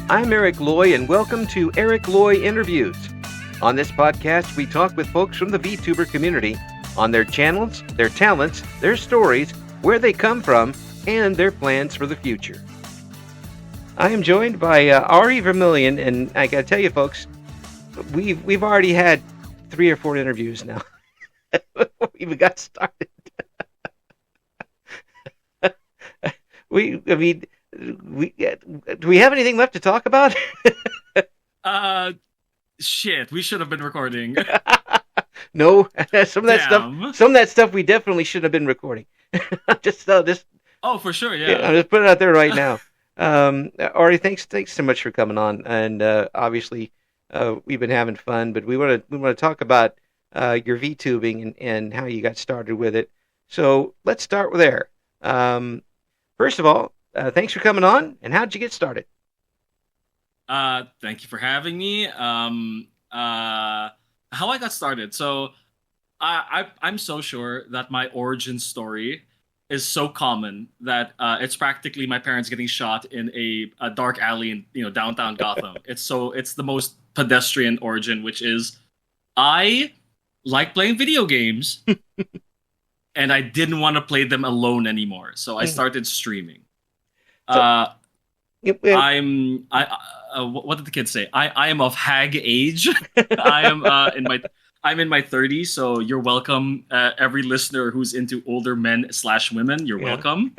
I'm Eric Loy, and welcome to Eric Loy Interviews. On this podcast, we talk with folks from the VTuber community on their channels, their talents, their stories, where they come from, and their plans for the future. I am joined by Aurie Vermillion, and I gotta tell you, folks, we've already had 3 or 4 interviews now. We even got started. Do we have anything left to talk about? Shit, we should have been recording. No, some of that stuff we definitely should have been recording. just Oh, for sure, yeah. I'm just putting it out there right now. Aurie, thanks so much for coming on, and obviously we've been having fun, but we want to talk about your VTubing and how you got started with it. So let's start with there. First of all, thanks for coming on, and how'd you get started? Thank you for having me. How I got started. So I'm so sure that my origin story is so common that it's practically my parents getting shot in a dark alley in downtown Gotham. It's the most pedestrian origin, which is I like playing video games and I didn't want to play them alone anymore. So I started streaming. What did the kids say? I am of hag age. I'm in my 30s, so you're welcome. Every listener who's into older men / women, you're welcome.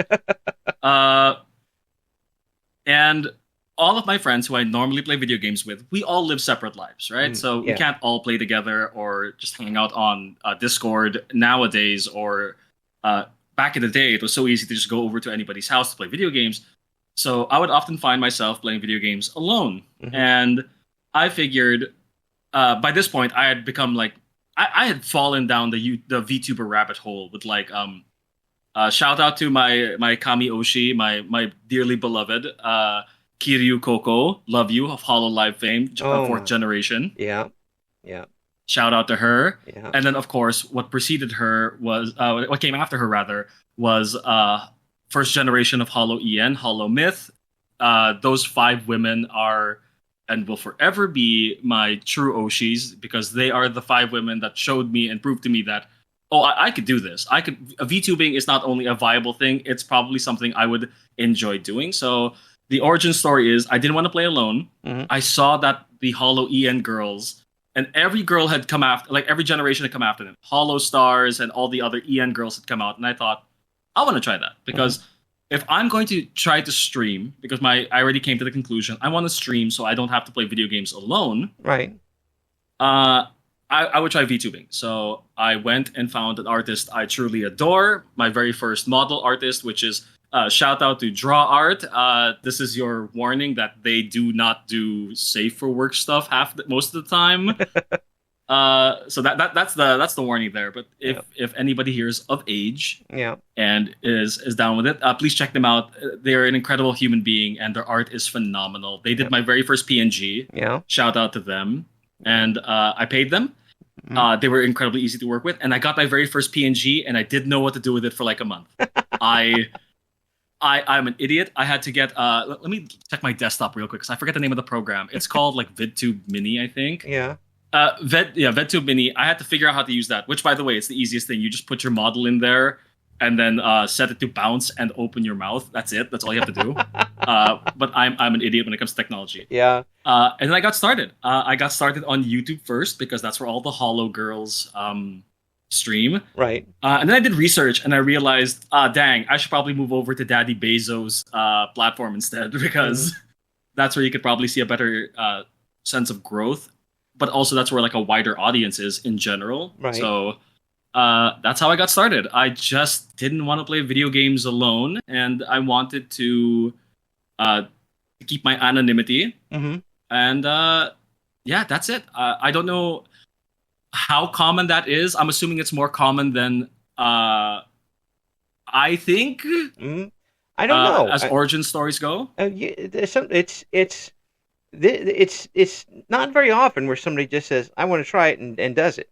And all of my friends who I normally play video games with, we all live separate lives, right? So we can't all play together or just hang out on Discord nowadays. Or back in the day, it was so easy to just go over to anybody's house to play video games. So I would often find myself playing video games alone. Mm-hmm. And I figured by this point I had become like, I had fallen down the VTuber rabbit hole with like, shout out to my Kami Oshi, my dearly beloved Kiryu Koko, love you, of HoloLive fame, 4th generation. Yeah. Shout out to her. Yeah. And then of course what preceded her was, what came after her rather, was 1st generation of Holo EN, Holo Myth. Those 5 women are and will forever be my true Oshis, because they are the 5 women that showed me and proved to me that, I could do this. VTubing is not only a viable thing, it's probably something I would enjoy doing. So the origin story is I didn't want to play alone. Mm-hmm. I saw that the Holo EN girls, and every girl had come after, like every generation had come after them. Holo Stars and all the other EN girls had come out, and I thought, I want to try that, because if I'm going to try to stream, because I already came to the conclusion, I want to stream so I don't have to play video games alone. Right. I would try VTubing. So I went and found an artist I truly adore, my very first model artist, which is shout out to Draw Art. This is your warning that they do not do safe for work stuff most of the time. So that's the warning there. But if anybody here is of age and is down with it, please check them out. They're an incredible human being, and their art is phenomenal. They did my very first PNG. Yeah. Shout out to them. And I paid them. They were incredibly easy to work with, and I got my very first PNG, and I didn't know what to do with it for like a month. I'm an idiot. I had to get let me check my desktop real quick because I forget the name of the program. It's called like VidTube Mini, I think. Yeah. VidTube Mini. I had to figure out how to use that, which, by the way, it's the easiest thing. You just put your model in there and then set it to bounce and open your mouth. That's it. That's all you have to do. But I'm an idiot when it comes to technology. Yeah. And then I got started. I got started on YouTube first because that's where all the Holo girls stream. Right. And then I did research and I realized, dang, I should probably move over to Daddy Bezos' platform instead, because that's where you could probably see a better sense of growth. But also that's where like a wider audience is in general. Right. So that's how I got started. I just didn't want to play video games alone, and I wanted to keep my anonymity. Mm-hmm. And that's it. I don't know how common that is. I'm assuming it's more common than I think. Mm-hmm. I don't know. As origin stories go. It's not very often where somebody just says, "I want to try it," and does it.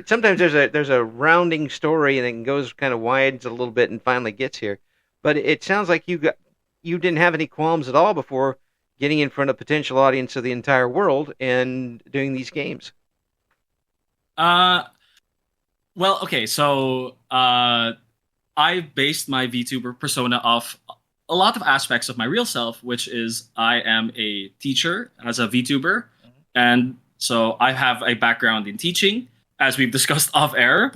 Sometimes there's a rounding story and it goes kind of widens a little bit and finally gets here. But it sounds like you you didn't have any qualms at all before getting in front of a potential audience of the entire world and doing these games. Uh, well, okay, so I based my VTuber persona off a lot of aspects of my real self, which is I am a teacher as a VTuber, and so I have a background in teaching, as we've discussed off air.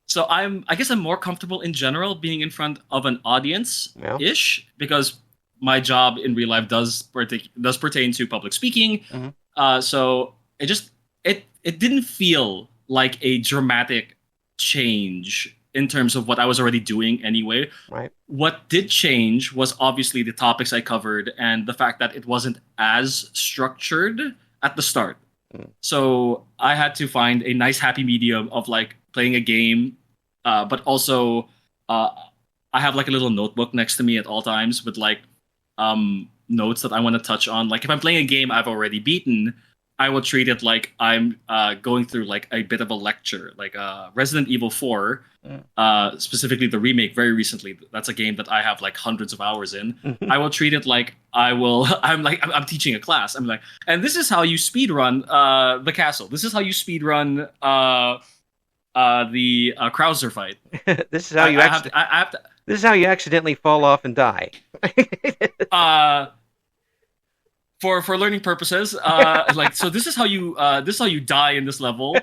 So I guess I'm more comfortable in general being in front of an audience ish because my job in real life does pertain to public speaking. So it didn't feel like a dramatic change in terms of what I was already doing anyway. Right. What did change was obviously the topics I covered and the fact that it wasn't as structured at the start. So I had to find a nice happy medium of like playing a game, but also I have like a little notebook next to me at all times with like notes that I want to touch on. Like if I'm playing a game I've already beaten, I will treat it like I'm going through like a bit of a lecture, like Resident Evil 4, specifically the remake very recently. That's a game that I have like hundreds of hours in. I will treat it like I'm teaching a class. I'm like, and this is how you speedrun the castle. This is how you speedrun the Krauser fight. This is how you This is how you accidentally fall off and die. For learning purposes, like so, this is how you die in this level.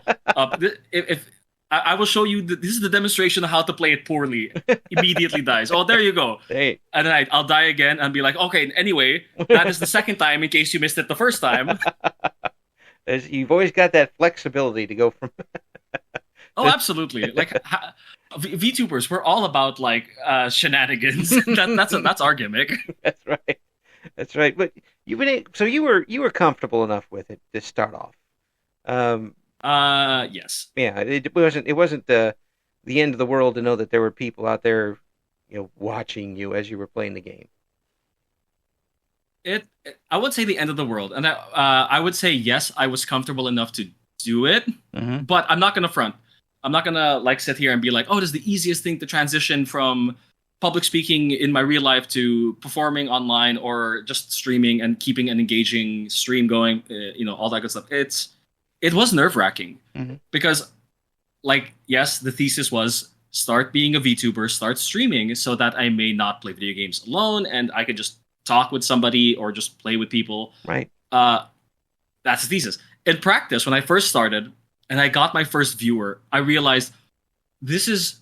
If I will show you, this is the demonstration of how to play it poorly. Immediately dies. Oh, there you go. Hey. And then I'll die again and be like, okay. Anyway, that is the second time in case you missed it the first time. You've always got that flexibility to go from. Oh, absolutely. Like VTubers, we're all about like shenanigans. That's our gimmick. That's right. That's right. But you were comfortable enough with it to start off. Yes. Yeah. It wasn't the end of the world to know that there were people out there, watching you as you were playing the game. I would say the end of the world, and I would say yes, I was comfortable enough to do it, but I'm not gonna front. I'm not gonna like sit here and be like, oh, this is the easiest thing to transition from public speaking in my real life to performing online or just streaming and keeping an engaging stream going, all that good stuff. It was nerve-wracking because, like, yes, the thesis was start being a VTuber, start streaming so that I may not play video games alone and I could just talk with somebody or just play with people. Right. That's the thesis. In practice, when I first started and I got my first viewer, I realized this is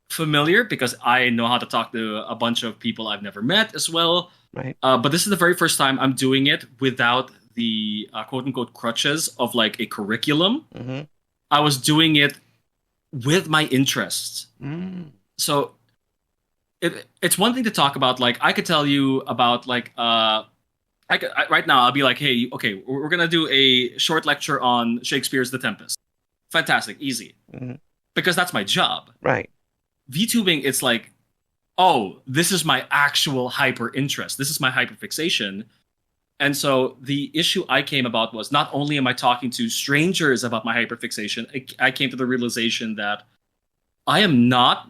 familiar because I know how to talk to a bunch of people I've never met as well. Right. But this is the very first time I'm doing it without the quote unquote crutches of like a curriculum. I was doing it with my interests. So it's one thing to talk about. Like I could tell you about like right now I'll be like, hey, okay, we're gonna do a short lecture on Shakespeare's The Tempest. Fantastic, easy, because that's my job. Right. VTubing, it's like, oh, this is my actual hyper interest. This is my hyper fixation. And so the issue I came about was not only am I talking to strangers about my hyper fixation, I came to the realization that I am not,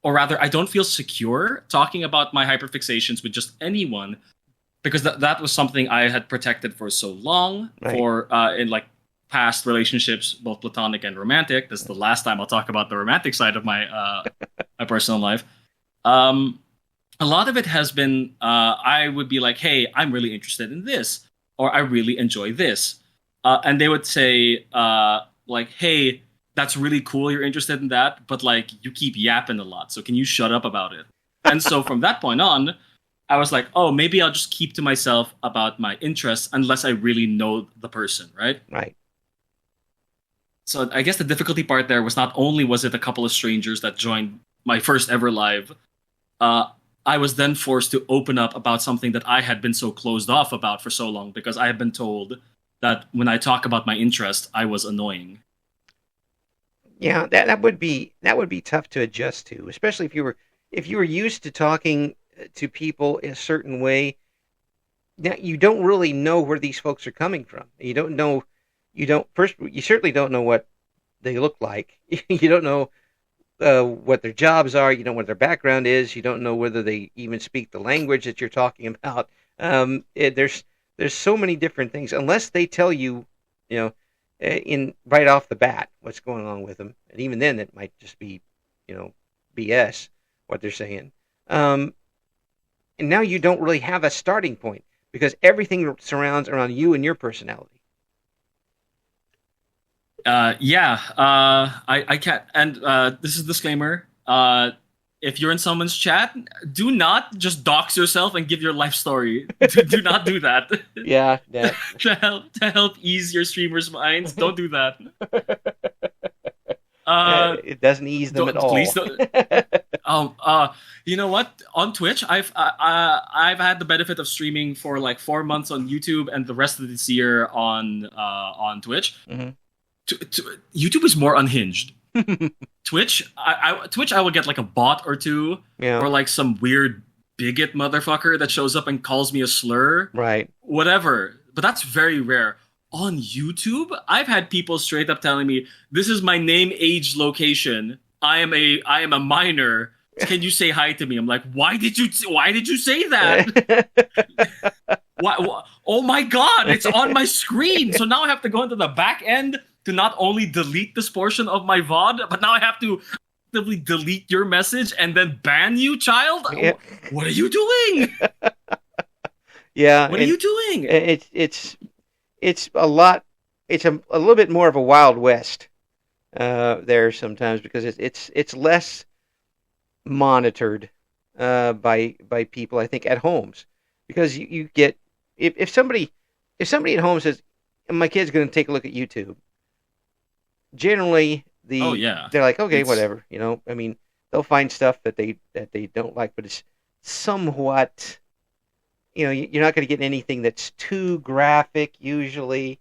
or rather, I don't feel secure talking about my hyper fixations with just anyone because that was something I had protected for so long for in like past relationships, both platonic and romantic. This is the last time I'll talk about the romantic side of my my personal life. A lot of it has been I would be like, hey, I'm really interested in this, or I really enjoy this. And they would say, like, hey, that's really cool you're interested in that, but like you keep yapping a lot, so can you shut up about it? And so from that point on, I was like, oh, maybe I'll just keep to myself about my interests unless I really know the person, right? Right. So I guess the difficulty part there was not only was it a couple of strangers that joined my first ever live, I was then forced to open up about something that I had been so closed off about for so long because I had been told that when I talk about my interest, I was annoying. Yeah, that would be tough to adjust to, especially if you were used to talking to people in a certain way. Now you don't really know where these folks are coming from. You certainly don't know what they look like. You don't know what their jobs are. You don't know what their background is. You don't know whether they even speak the language that you're talking about. There's so many different things. Unless they tell you, you know, in right off the bat what's going on with them, and even then it might just be, BS what they're saying. And now you don't really have a starting point because everything surrounds around you and your personality. I can't. And this is a disclaimer. If you're in someone's chat, do not just dox yourself and give your life story. Do not do that. Yeah. to help ease your streamers' minds, don't do that. It doesn't ease them at all. Please don't. You know what? On Twitch, I've had the benefit of streaming for like 4 months on YouTube and the rest of this year on Twitch. Mm-hmm. YouTube is more unhinged. Twitch, I will get like a bot or two, or like some weird bigot motherfucker that shows up and calls me a slur, right? Whatever, but that's very rare. On YouTube, I've had people straight up telling me, "This is my name, age, location. I am a minor. Can you say hi to me?" I'm like, "Why did you say that?" Why? Oh my god, it's on my screen. So now I have to go into the back end to not only delete this portion of my VOD, but now I have to actively delete your message and then ban you, child? Yeah. What are you doing? Yeah. What are you doing? It's a lot. It's a little bit more of a Wild West there sometimes because it's less monitored by people, I think, at homes, because you get if somebody at home says my kid's going to take a look at YouTube, generally they're like, okay, whatever, I mean, they'll find stuff that they don't like, but it's somewhat, you're not going to get anything that's too graphic usually,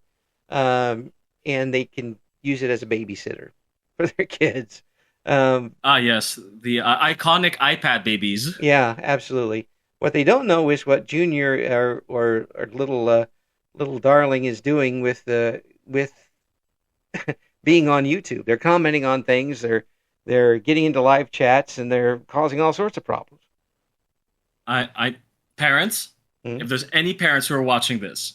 and they can use it as a babysitter for their kids. Yes, the iconic iPad babies. Yeah, absolutely. What they don't know is what Junior or little darling is doing with being on YouTube. They're commenting on things. They're getting into live chats, and they're causing all sorts of problems. Parents, if there's any parents who are watching this,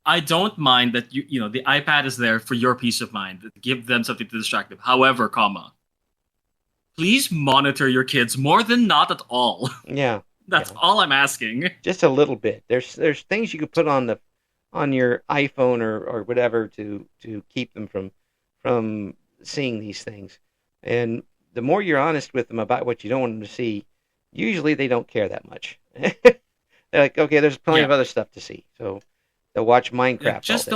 I don't mind that the iPad is there for your peace of mind. Give them something to distract them. However, please monitor your kids more than not at all. Yeah. That's all I'm asking. Just a little bit. There's things you could put on your iPhone or whatever to keep them from seeing these things. And the more you're honest with them about what you don't want them to see, usually they don't care that much. They're like, okay, there's plenty of other stuff to see. So they'll watch Minecraft. Just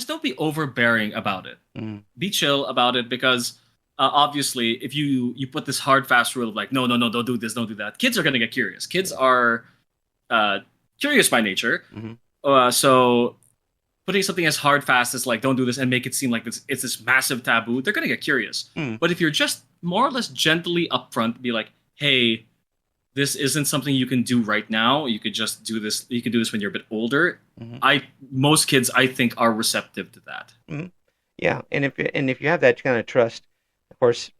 don't be overbearing about it. Mm. Be chill about it, because obviously, if you put this hard, fast rule of like, no, don't do this, don't do that, kids are going to get curious. Kids are curious by nature. Mm-hmm. So putting something as hard, fast as like, don't do this, and make it seem like it's this massive taboo, they're going to get curious. Mm. But if you're just more or less gently upfront, be like, hey, this isn't something you can do right now. You could just do this. You can do this when you're a bit older. Mm-hmm. Most kids, I think, are receptive to that. Mm-hmm. Yeah, and if you have that kind of trust, of course,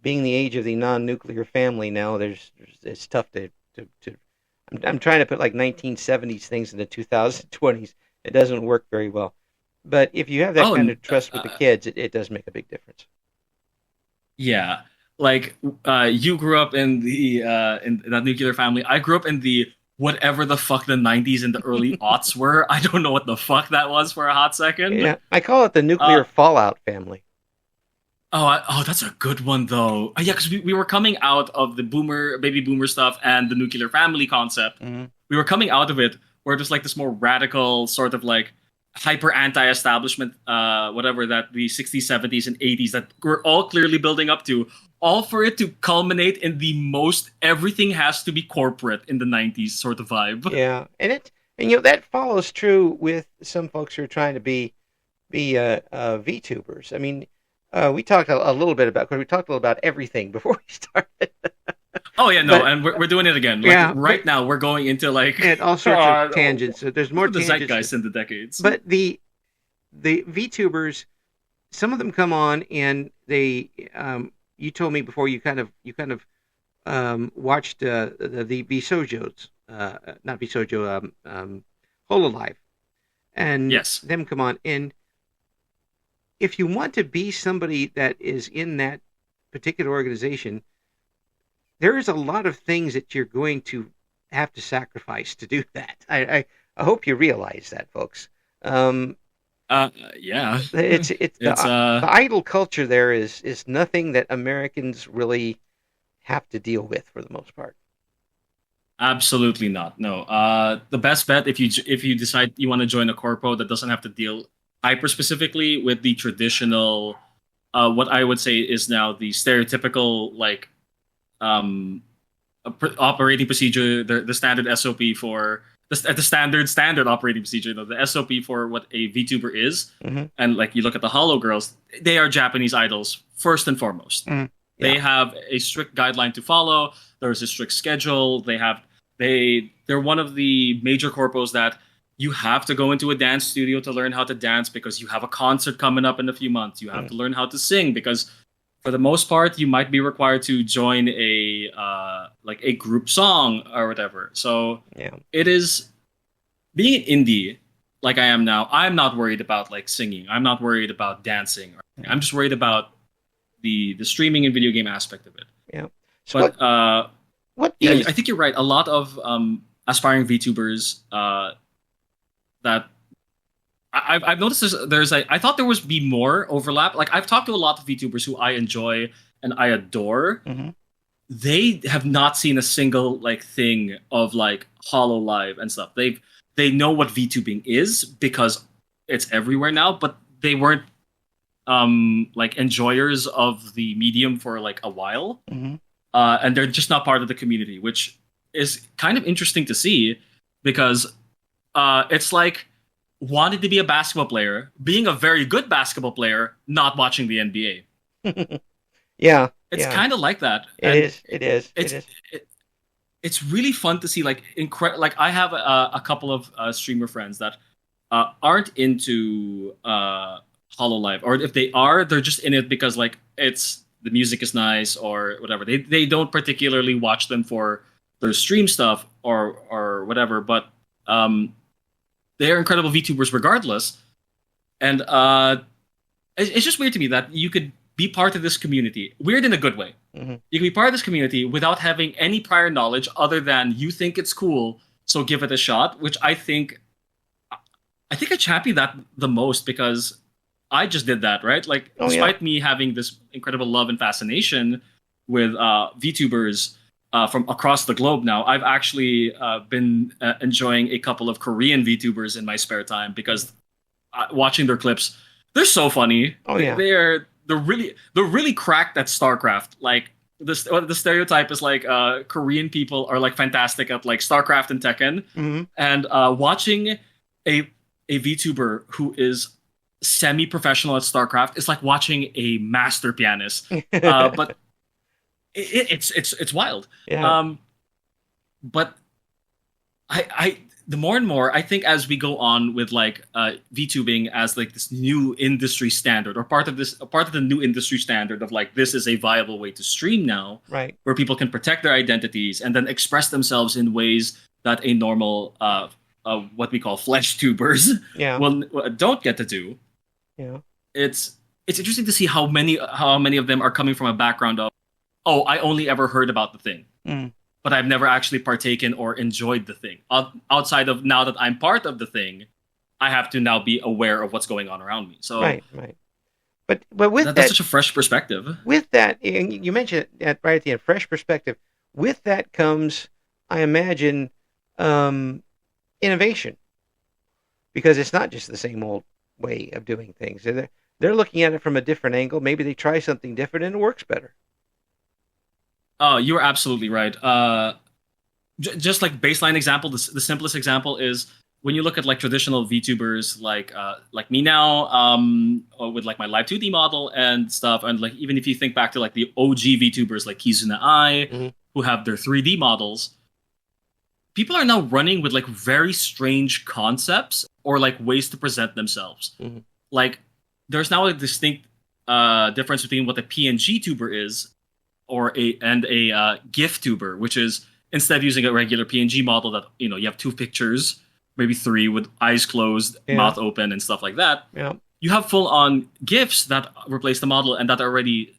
being the age of the non-nuclear family now, it's tough to. I'm trying to put like 1970s things in the 2020s. It doesn't work very well. But if you have that kind of trust with the kids, it does make a big difference. Yeah, like you grew up in the in that nuclear family. I grew up in the whatever the fuck the 90s and the early aughts were. I don't know what the fuck that was for a hot second. Yeah, I call it the nuclear fallout family. Oh, that's a good one though. Yeah, because we were coming out of the baby boomer stuff and the nuclear family concept. Mm-hmm. We were coming out of it where it was like this more radical sort of like hyper anti-establishment, whatever that the 60s, 70s, and 80s that we're all clearly building up to, all for it to culminate in the most everything has to be corporate in the 90s sort of vibe. Yeah, and that follows true with some folks who are trying to be VTubers. I mean, we talked a little bit about, because we talked a little about everything before we started. Oh yeah, no, and we're doing it again. Like, right now we're going into like and all sorts of tangents. So there's more the tangents. zeitgeist in the decades. But the VTubers some of them come on and they, you told me before you kind of watched the Bisojos, not Bisojo, Hololive, and Yes. them come on. And if you want to be somebody that is in that particular organization, there is a lot of things that you're going to have to sacrifice to do that. I hope you realize that, folks. Yeah. It's It's the idol culture there is nothing that Americans really have to deal with for the most part. Absolutely not. No. The best bet if you decide you want to join a corpo that doesn't have to deal hyper specifically with the traditional, what I would say is now the stereotypical like operating procedure, the standard SOP for the standard operating procedure, the SOP for what a VTuber is, and like you look at the Hollow Girls, they are Japanese idols first and foremost. Yeah. They have a strict guideline to follow. There's a strict schedule. They're one of the major corpos that you have to go into a dance studio to learn how to dance because you have a concert coming up in a few months. You have to learn how to sing because for the most part you might be required to join a like a group song or whatever. So it is being indie like I am now. I'm not worried about like singing. I'm not worried about dancing. I'm just worried about the streaming and video game aspect of it. Yeah. So I think you're right. A lot of aspiring VTubers that I've noticed there's I thought there was be more overlap. Like I've talked to a lot of VTubers who I enjoy and I adore. They have not seen a single like thing of like Hololive and stuff. They know what VTubing is because it's everywhere now, but they weren't like enjoyers of the medium for like a while. And they're just not part of the community, which is kind of interesting to see because it's like wanting to be a basketball player, being a very good basketball player, not watching the NBA. It's kind of like that. It is. It's really fun to see. Like like I have a couple of streamer friends that aren't into Hololive, or if they are, they're just in it because like the music is nice or whatever. They don't particularly watch them for their stream stuff or whatever, but they're incredible VTubers regardless. And it's just weird to me that you could be part of this community. Weird in a good way. You can be part of this community without having any prior knowledge other than you think it's cool, so give it a shot, which I think I champion that the most because I just did that, right? Like, despite me having this incredible love and fascination with VTubers from across the globe now, I've actually been enjoying a couple of Korean VTubers in my spare time because watching their clips, they're so funny. They're really cracked at StarCraft. Like, the stereotype is like Korean people are like fantastic at like StarCraft and Tekken, and watching a VTuber who is semi-professional at StarCraft is like watching a master pianist. But it's wild. But the more and more I think as we go on with like VTubing as like this new industry standard or part of the new industry standard of like this is a viable way to stream now, right? Where people can protect their identities and then express themselves in ways that a normal what we call flesh tubers don't get to do. It's interesting to see how many of them are coming from a background of, I only ever heard about the thing, but I've never actually partaken or enjoyed the thing. Outside of now that I'm part of the thing, I have to now be aware of what's going on around me. So right. But with that's such a fresh perspective. With that, and you mentioned it right at the end, fresh perspective. With that comes, I imagine, innovation, because it's not just the same old way of doing things. They're looking at it from a different angle. Maybe they try something different and it works better. Oh, you're absolutely right. Just like baseline example, the simplest example is when you look at like traditional VTubers like me now, with like my live 2D model and stuff, and like even if you think back to like the OG VTubers like Kizuna Ai, who have their 3D models, people are now running with like very strange concepts or like ways to present themselves. Like there's now a distinct difference between what a PNG tuber is and a GIF tuber, which is instead of using a regular PNG model that you have two pictures, maybe three with eyes closed, mouth open, and stuff like that. Yeah. You have full on GIFs that replace the model and that are already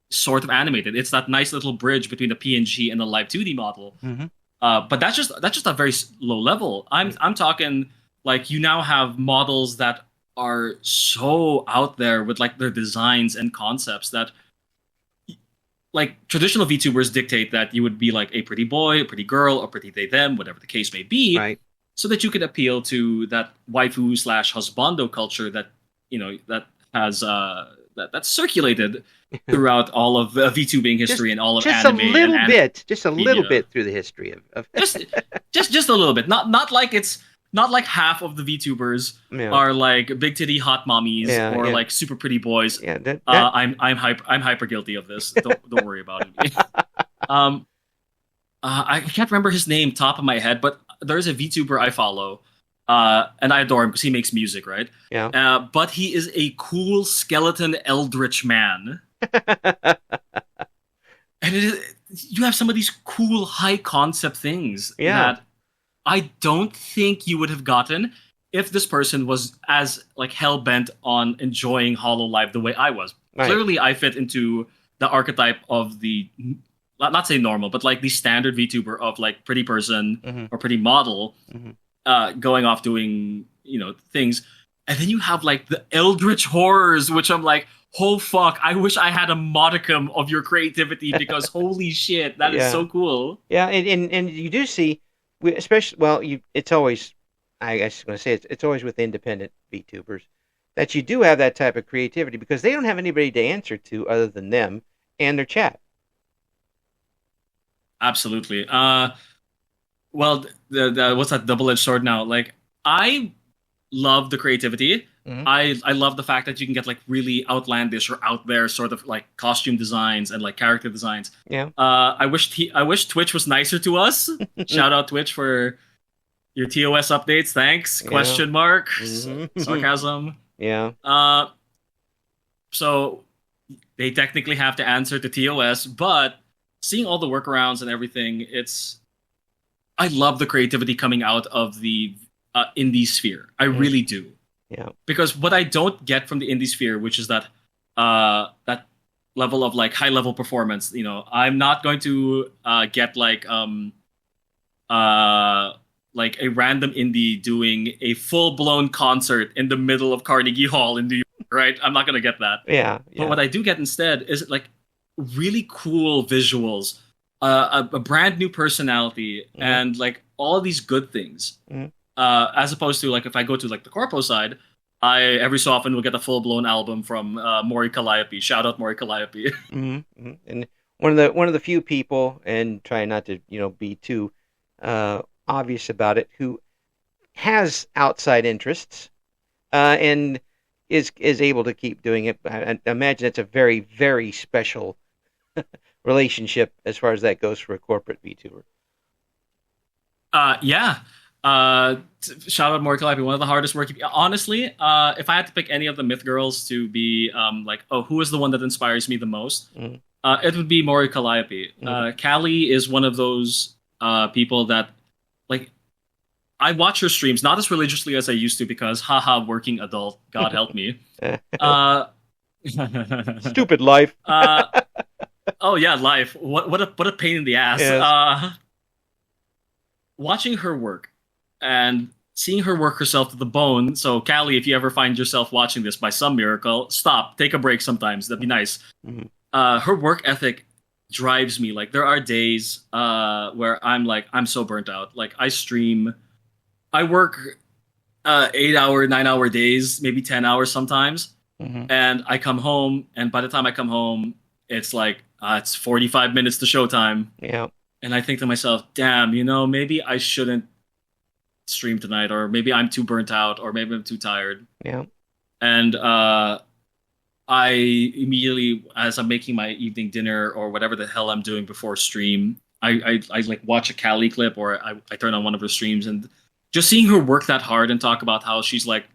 sort of animated. It's that nice little bridge between the PNG and the live 2D model. Mm-hmm. But that's just a very low level. I'm talking like you now have models that are so out there with like their designs and concepts that like traditional VTubers dictate that you would be like a pretty boy, a pretty girl, or pretty they them, whatever the case may be, right? So that you could appeal to that waifu / husbando culture that that has that's circulated throughout all of VTubing history and all of anime. Just a little bit through the history of just a little bit. Not like it's not like half of the VTubers are like big titty hot mommies or like super pretty boys. Yeah, I'm hyper guilty of this. Don't worry about it. I can't remember his name top of my head, but there's a VTuber I follow, and I adore him because he makes music, right? Yeah. But he is a cool skeleton eldritch man, and you have some of these cool high concept things that I don't think you would have gotten if this person was as like hell bent on enjoying Hololive the way I was. Right. Clearly, I fit into the archetype of the not say normal, but like the standard VTuber of like pretty person or pretty model going off doing things, and then you have like the eldritch horrors, which I'm like, oh fuck! I wish I had a modicum of your creativity because holy shit, that is so cool. Yeah, and you do see. Especially, it's always, I guess I'm going to say it's always with independent VTubers that you do have that type of creativity because they don't have anybody to answer to other than them and their chat. Absolutely. Well, the what's that double-edged sword now? Like, I love the creativity. I love the fact that you can get like really outlandish or out there sort of like costume designs and like character designs. Yeah. I wish Twitch was nicer to us. Shout out Twitch for your TOS updates. Thanks. Yeah. Question mark. Sarcasm. Yeah. So they technically have to answer to TOS, but seeing all the workarounds and everything, I love the creativity coming out of the indie sphere. I really do. Yeah. Because what I don't get from the indie sphere, which is that that level of like high level performance, I'm not going to get like a random indie doing a full blown concert in the middle of Carnegie Hall in New York, right? I'm not going to get that. Yeah. But what I do get instead is like really cool visuals, a brand new personality, and like all these good things. As opposed to like if I go to like the corpo side, I every so often will get a full blown album from Maury Calliope. Shout out Maury Calliope. And one of the few people, and try not to be too obvious about it, who has outside interests and is able to keep doing it. I imagine it's a very, very special relationship as far as that goes for a corporate VTuber. Yeah. Shout out Maury Calliope, one of the hardest working. Honestly, if I had to pick any of the Myth Girls to be like, who is the one that inspires me the most? It would be Maury Calliope. Callie is one of those people that like I watch her streams not as religiously as I used to because haha, working adult, God help me. Stupid life. Oh yeah, life. What a pain in the ass. Yes. Watching her work and seeing her work herself to the bone. So, Callie, if you ever find yourself watching this by some miracle, stop, take a break sometimes. That'd be nice. Her work ethic drives me. Like, there are days where I'm so burnt out. Like, I work 8-hour, 9-hour days, maybe 10 hours sometimes. And I come home, and by the time I come home, it's like, it's 45 minutes to showtime. Yeah. And I think to myself, damn, maybe I shouldn't stream tonight, or maybe I'm too burnt out, or maybe I'm too tired. Yeah. And I immediately, as I'm making my evening dinner or whatever the hell I'm doing before stream, I like watch a Callie clip, or I turn on one of her streams, and just seeing her work that hard and talk about how she's like,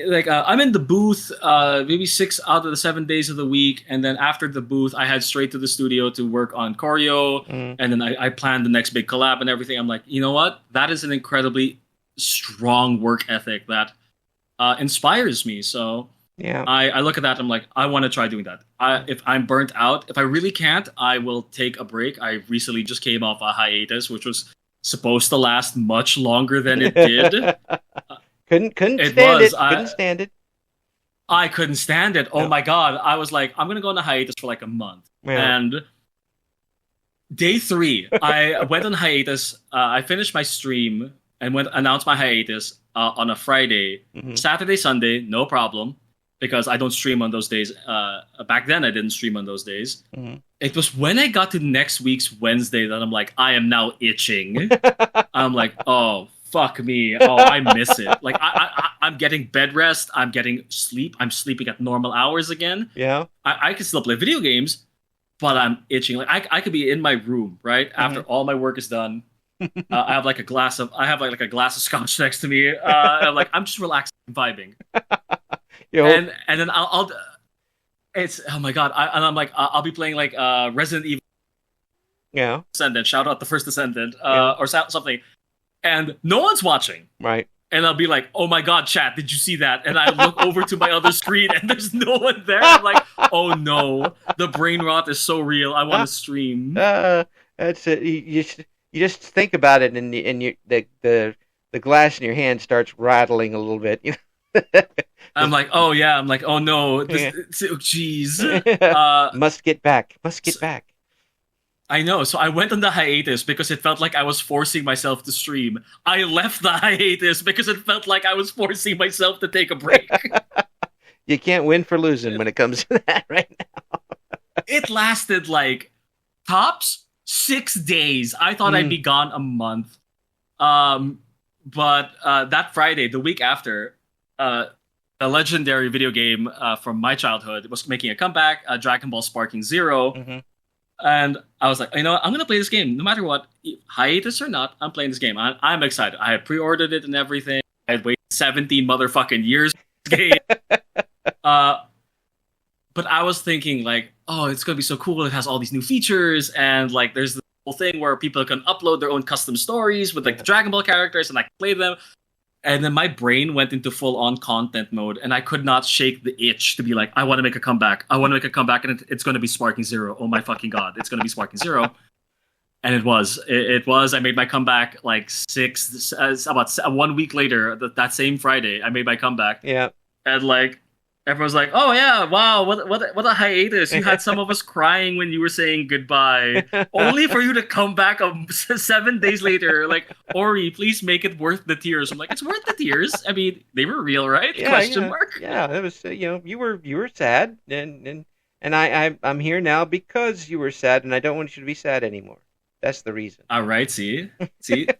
Like I'm in the booth maybe 6 out of the 7 days of the week, and then after the booth I head straight to the studio to work on choreo, and then I plan the next big collab and everything. I'm like, you know what, that is an incredibly strong work ethic that inspires me. So Yeah. I look at that, I'm like, I want to try doing that. If I'm burnt out, if I really can't, I will take a break. I recently just came off a hiatus, which was supposed to last much longer than it did. couldn't It stand was. it. Couldn't stand it. I couldn't stand it. Oh No. my god. I was like, I'm gonna go on a hiatus for like a month. Yeah. And day 3, I went on hiatus. I finished my stream and went announced my hiatus on a Friday. Saturday, Sunday, no problem, because I don't stream on those days. Back then, I didn't stream on those days. It was when I got to next week's Wednesday that I'm like, I am now itching. I'm like, oh, fuck me. Oh, I miss it. Like, I'm getting bed rest. I'm getting sleep. I'm sleeping at normal hours again. Yeah. I can still play video games, but I'm itching. Like, I could be in my room, right? After all my work is done. I have like a glass of scotch next to me. I'm just relaxing, vibing. And then I'll it's, oh my god. I'm like, I'll be playing like Resident Evil. Yeah. Descendant. Shout out the first Descendant, or something. And no one's watching. Right. And I'll be like, oh my god, chat, did you see that? And I look over to my other screen and there's no one there. I'm like, oh no, the brain rot is so real. I want to stream. That's it. You just think about it, and the glass in your hand starts rattling a little bit. I'm like, oh yeah. I'm like, oh no. Jeez. Must get back. Must get back. I know. So I went on the hiatus because it felt like I was forcing myself to stream. I left the hiatus because it felt like I was forcing myself to take a break. You can't win for losing when it comes to that right now. It lasted like tops 6 days. I thought I'd be gone a month. But that Friday, the week after, a legendary video game from my childhood was making a comeback, Dragon Ball Sparking Zero. And I was like, you know what? I'm going to play this game. No matter what, hiatus or not, I'm playing this game. I'm excited. I had pre-ordered it and everything. I had waited 17 motherfucking years for this game. But I was thinking, like, oh, it's going to be so cool. It has all these new features. And, like, there's the whole thing where people can upload their own custom stories with, like, the Dragon Ball characters, and I can play them. And then my brain went into full-on content mode, and I could not shake the itch to be like, I want to make a comeback. I want to make a comeback, and it's going to be Sparking Zero. Oh my fucking god, it's going to be Sparking Zero. And it was. It was. I made my comeback like about 1 week later, that same Friday, I made my comeback. Yeah. And like, everyone's like, oh yeah, wow, what a hiatus. You had some of us crying when you were saying goodbye, only for you to come back 7 days later. Like, Aurie, please make it worth the tears. I'm like, it's worth the tears. I mean, they were real, right? Yeah, Question mark. Yeah, that was you were sad, and I'm here now because you were sad, and I don't want you to be sad anymore. That's the reason. All right, see,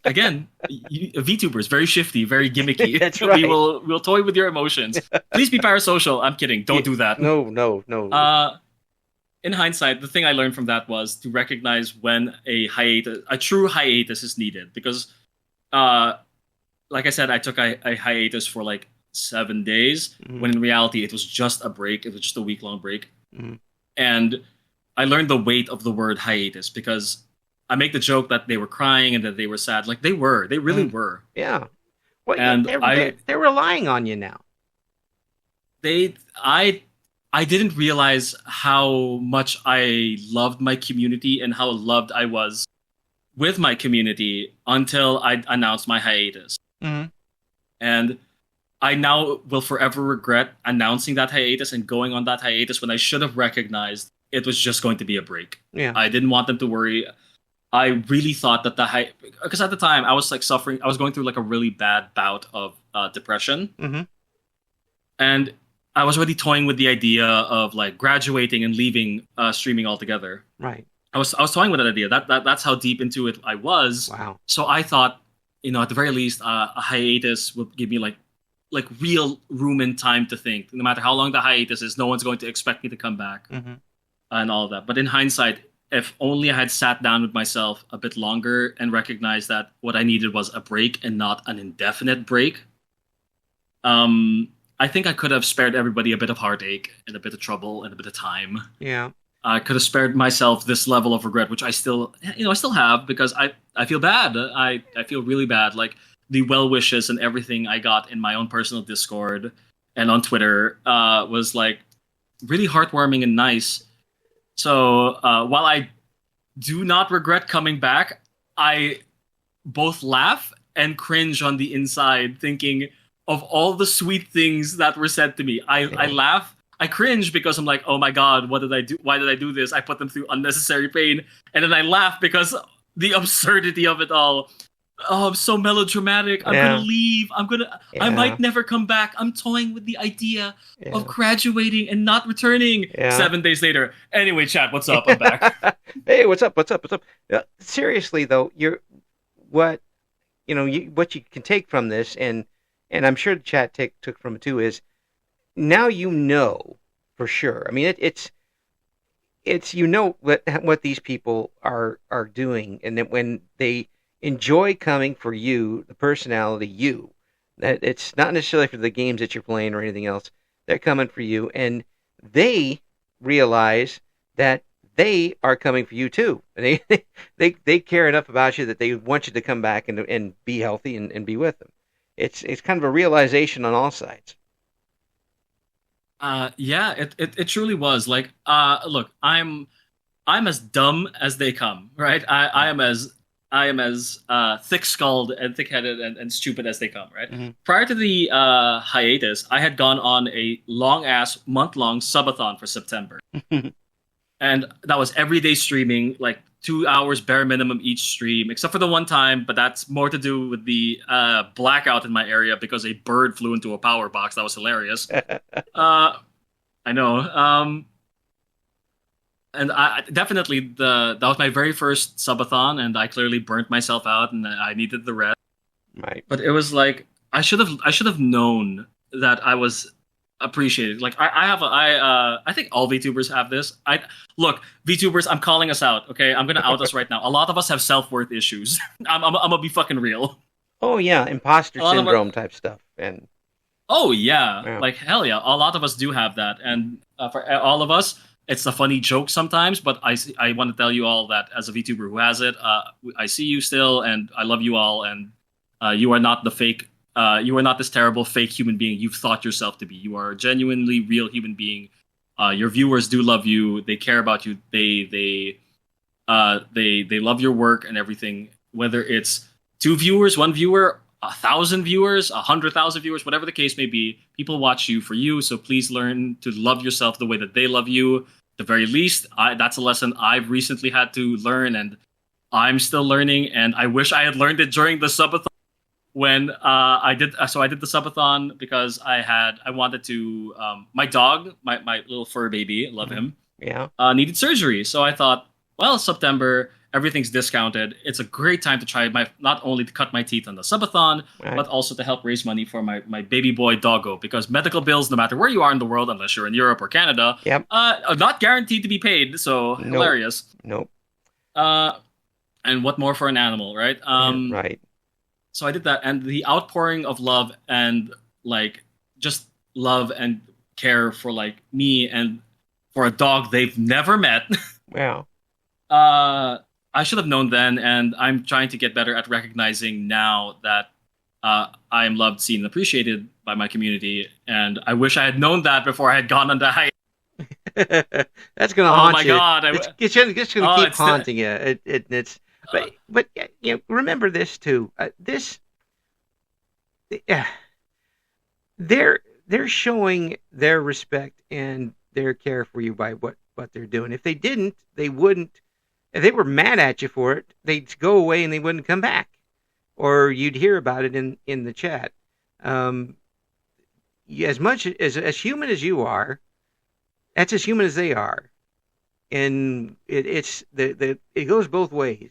again, VTubers, very shifty, very gimmicky. That's right. We'll toy with your emotions. Please be parasocial. I'm kidding. Don't do that. No. In hindsight, the thing I learned from that was to recognize when a true hiatus is needed. Because, like I said, I took a hiatus for like 7 days, when in reality it was just a break. It was just a week-long break. And I learned the weight of the word hiatus, because I make the joke that they were crying and that they were sad. Like, they were. They really were. Yeah. Well, and they're relying on you now. I didn't realize how much I loved my community and how loved I was with my community until I announced my hiatus. And I now will forever regret announcing that hiatus and going on that hiatus when I should have recognized it was just going to be a break. Yeah. I didn't want them to worry. I really thought that because at the time I was like suffering, I was going through like a really bad bout of depression. And I was already toying with the idea of like graduating and leaving streaming altogether. Right. I was toying with that idea. That's how deep into it I was. Wow. So I thought, at the very least, a hiatus would give me like real room and time to think. No matter how long the hiatus is, no one's going to expect me to come back and all of that. But in hindsight, if only I had sat down with myself a bit longer and recognized that what I needed was a break and not an indefinite break, I think I could have spared everybody a bit of heartache and a bit of trouble and a bit of time. Yeah. I could have spared myself this level of regret, which I still, I still have because I feel bad. I feel really bad. Like the well wishes and everything I got in my own personal Discord and on Twitter was like really heartwarming and nice. So while I do not regret coming back, I both laugh and cringe on the inside, thinking of all the sweet things that were said to me. I laugh. I cringe because I'm like, oh my god, what did I do? Why did I do this? I put them through unnecessary pain. And then I laugh because the absurdity of it all. Oh, I'm so melodramatic. I'm gonna leave. I might never come back. I'm toying with the idea of graduating and not returning. 7 days later. Anyway, chat, what's up? I'm back. Hey, what's up? Seriously though, what you can take from this, and I'm sure the chat took from it too, is now you know for sure. I mean, it's what these people are doing, and that when they enjoy coming for you, the personality that it's not necessarily for the games that you're playing or anything else. They're coming for you, and they realize that they are coming for you too. And they care enough about you that they want you to come back and be healthy and be with them. It's kind of a realization on all sides. It truly was. Like, look, I'm as dumb as they come, right? I am as thick-skulled and thick-headed and stupid as they come, right? Mm-hmm. Prior to the hiatus, I had gone on a long-ass, month-long subathon for September. And that was everyday streaming, like 2 hours bare minimum each stream, except for the one time, but that's more to do with the blackout in my area because a bird flew into a power box. That was hilarious. I know. And I definitely that was my very first subathon, and I clearly burnt myself out, and I needed the rest. Right. But it was like I should have known that I was appreciated. Like I think all VTubers have this. Look, VTubers, I'm calling us out. Okay, I'm gonna out us right now. A lot of us have self-worth issues. I'm gonna be fucking real. Oh yeah, imposter syndrome type stuff, and oh yeah, like hell yeah, a lot of us do have that, and for all of us. It's a funny joke sometimes, but I want to tell you all that as a VTuber who has it, I see you still, and I love you all, and you are not the fake, you are not this terrible fake human being you've thought yourself to be. You are a genuinely real human being. Your viewers do love you. They care about you. They love your work and everything. Whether it's 2 viewers, 1 viewer, 1,000 viewers, 100,000 viewers, whatever the case may be, people watch you for you. So please learn to love yourself the way that they love you. At the very least, that's a lesson I've recently had to learn, and I'm still learning. And I wish I had learned it during the subathon when I did. So I did the subathon because I wanted to. My dog, my little fur baby, love him. Yeah. Needed surgery, so I thought, well, September. Everything's discounted. It's a great time to try not only to cut my teeth on the subathon, but also to help raise money for my baby boy doggo. Because medical bills, no matter where you are in the world, unless you're in Europe or Canada, are not guaranteed to be paid. So hilarious. Nope. And what more for an animal, right? Right. So I did that, and the outpouring of love and like just love and care for like me and for a dog they've never met. Wow. I should have known then, and I'm trying to get better at recognizing now that I am loved, seen, and appreciated by my community. And I wish I had known that before I had gone on the hike. That's gonna haunt you. Oh my god! It's gonna keep haunting you. But remember this too. They're showing their respect and their care for you by what they're doing. If they didn't, they wouldn't. If they were mad at you for it, they'd go away and they wouldn't come back, or you'd hear about it in the chat. As much as human as you are, that's as human as they are, and it goes both ways.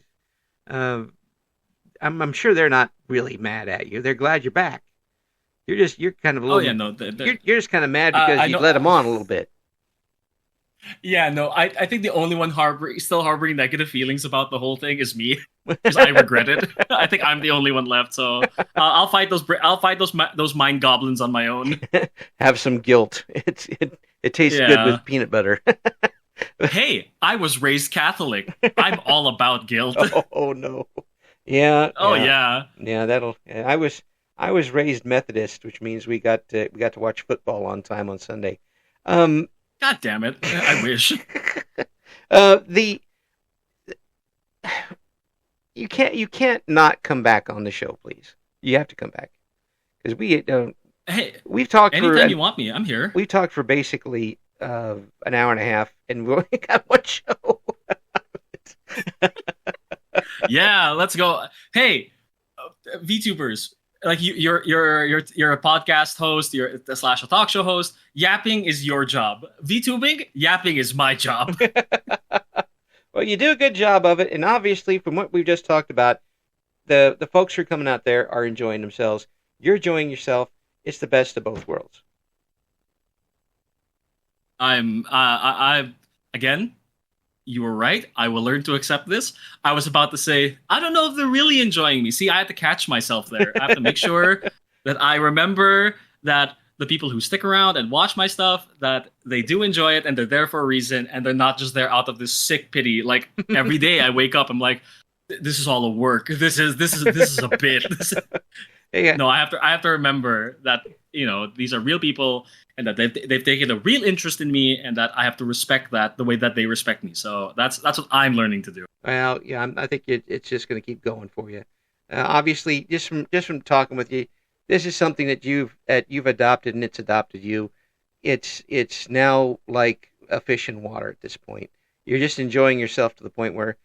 I'm sure they're not really mad at you. They're glad you're back. You're kind of a little. Oh yeah, no. You're just kind of mad because you let them on a little bit. Yeah, no, I think the only one still harboring negative feelings about the whole thing is me, because I regret it. I think I'm the only one left. So I'll fight those mind goblins on my own. Have some guilt. It tastes good Yeah. with peanut butter. Hey, I was raised Catholic. I'm all about guilt. Oh no. Yeah, Oh yeah, yeah. yeah. Yeah, I was raised Methodist, which means we got to watch football on time on Sunday. Um, God damn it. I wish. the you can't not come back on the show, please. You have to come back because Hey, we've talked for anytime you want me, I'm here. we've talked for basically an hour and a half, and we only got one show. Yeah, let's go. Hey, VTubers, like you're a podcast host, you're a slash a talk show host. Yapping is your job. VTubing, yapping is my job. Well, you do a good job of it, and obviously, from what we've just talked about, the folks who are coming out there are enjoying themselves. You're enjoying yourself. It's the best of both worlds. I again, you were right. I will learn to accept this. I was about to say, I don't know if they're really enjoying me. See, I have to catch myself there. I have to make sure that I remember that the people who stick around and watch my stuff, that they do enjoy it and they're there for a reason and they're not just there out of this sick pity. Like every day I wake up, I'm like, this is all a work. This is a bit. Yeah. No, I have to remember that these are real people and that they've taken a real interest in me and that I have to respect that the way that they respect me. So that's what I'm learning to do. Well, yeah, I think it's just going to keep going for you. Obviously, just from talking with you, this is something that you've adopted and it's adopted you. It's now like a fish in water at this point. You're just enjoying yourself to the point where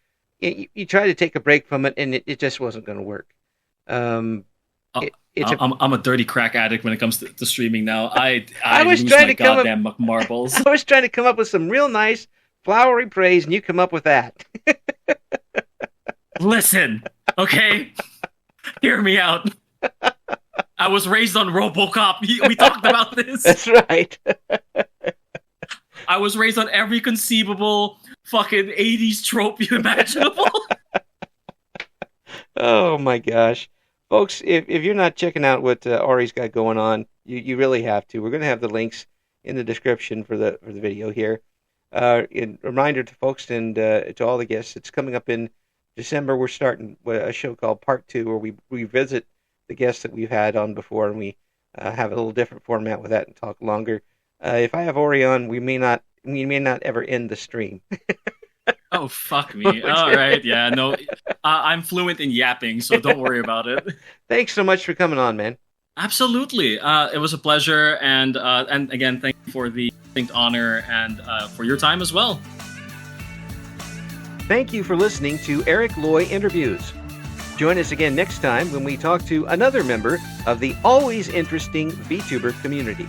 you try to take a break from it and it just wasn't going to work. I'm a dirty crack addict when it comes to streaming now. I was lose trying my to come up- goddamn marbles. I was trying to come up with some real nice flowery praise, and you come up with that. Listen, okay, hear me out. I was raised on RoboCop. We talked about this. That's right. I was raised on every conceivable fucking 80s trope imaginable. Oh my gosh. Folks, if you're not checking out what Aurie's got going on, you really have to. We're going to have the links in the description for the video here. In reminder to folks and to all the guests, it's coming up in December. We're starting a show called Part 2 where we revisit the guests that we've had on before, and we have a little different format with that and talk longer. If I have Aurie on, we may not ever end the stream. Oh, fuck me. All right, yeah, no, I'm fluent in yapping, so don't worry about it. Thanks so much for coming on, man. Absolutely. It was a pleasure, and again, thank you for the distinct honor and for your time as well. Thank you for listening to Eric Loy Interviews. Join us again next time when we talk to another member of the always interesting VTuber community.